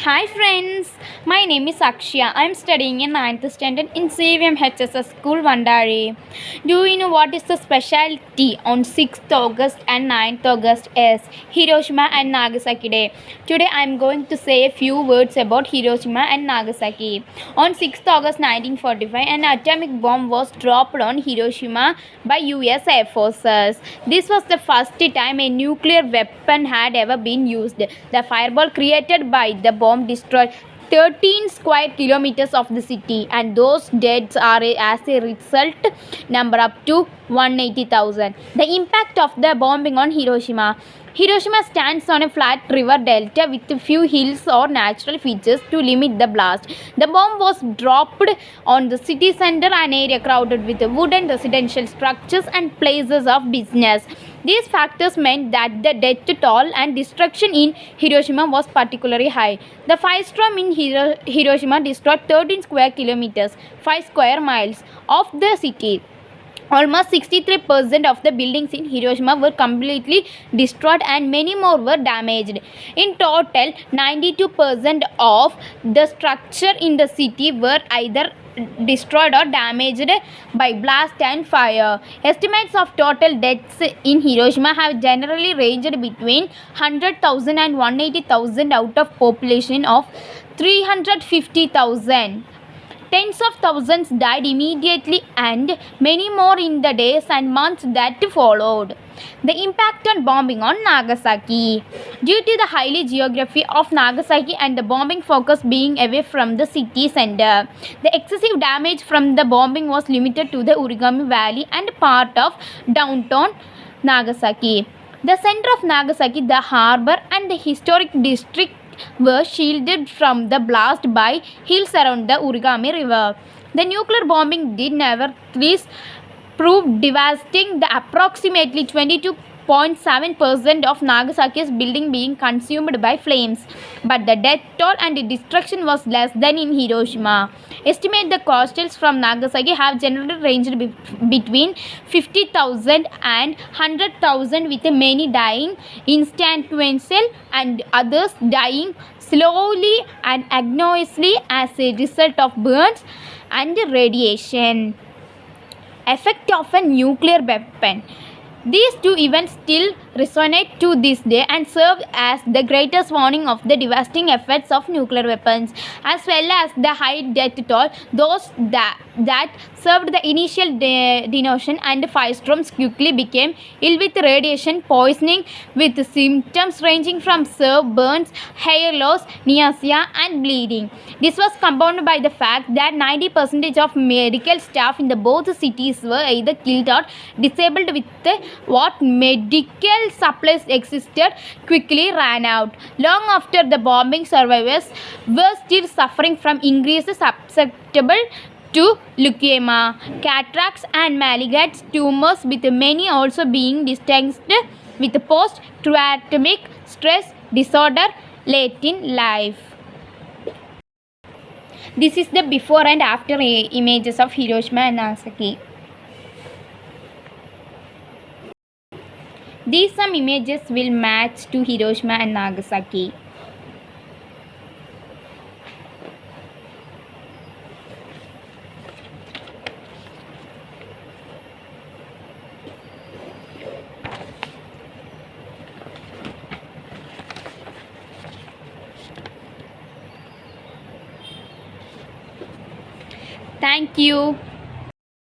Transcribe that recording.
Hi friends, my name is Akshaya. I am studying in 9th standard in CVMHSS school VANDAZHY. Do you know what is the specialty on 6th August and 9th August is Hiroshima and Nagasaki Day? Today I am going to say a few words about Hiroshima and Nagasaki. On 6th August 1945, an atomic bomb was dropped on Hiroshima by US Air Forces. This was the first time a nuclear weapon had ever been used. The fireball created by the bomb destroyed 13 square kilometers of the city, and those deaths are as a result number up to 180,000. The impact of the bombing on Hiroshima. Hiroshima stands on a flat river delta with few hills or natural features to limit the blast. The bomb was dropped on the city center, an area crowded with wooden residential structures and places of business. These factors meant that the death toll and destruction in Hiroshima was particularly high. The firestorm in Hiroshima destroyed 13 square kilometers, 5 square miles of the city. Almost 63% of the buildings in Hiroshima were completely destroyed and many more were damaged. In total, 92% of the structure in the city were either destroyed or damaged by blast and fire. Estimates of total deaths in Hiroshima have generally ranged between 100,000 and 180,000 out of population of 350,000. Tens of thousands died immediately and many more in the days and months that followed. The impact on bombing on Nagasaki. Due to the highly geography of Nagasaki and the bombing focus being away from the city center, the excessive damage from the bombing was limited to the Origami Valley and part of downtown Nagasaki. The center of Nagasaki, the harbor, and the historic district were shielded from the blast by hills around the Origami River. The nuclear bombing did nevertheless prove devastating, the approximately 22.7% of Nagasaki's building being consumed by flames, but the death toll and destruction was less than in Hiroshima. Estimate the casualties from Nagasaki have generally ranged between 50,000 and 100,000, with many dying instantaneously and others dying slowly and agoniously as a result of burns and radiation. Effect of a nuclear weapon. These two events still resonate to this day and serve as the greatest warning of the devastating effects of nuclear weapons, as well as the high death toll. Those that served the initial denotion and firestorms quickly became ill with radiation poisoning, with symptoms ranging from severe burns, hair loss, nausea, and bleeding. This was compounded by the fact that 90% of medical staff in the both cities were either killed or disabled, with what medical supplies existed quickly ran out. Long after the bombing, survivors were still suffering from increased susceptible to leukemia, cataracts, and malignant tumors, with many also being diagnosed with post-traumatic stress disorder late in life. This is the before and after images of Hiroshima and Nagasaki. These some images will match to Hiroshima and Nagasaki. Thank you.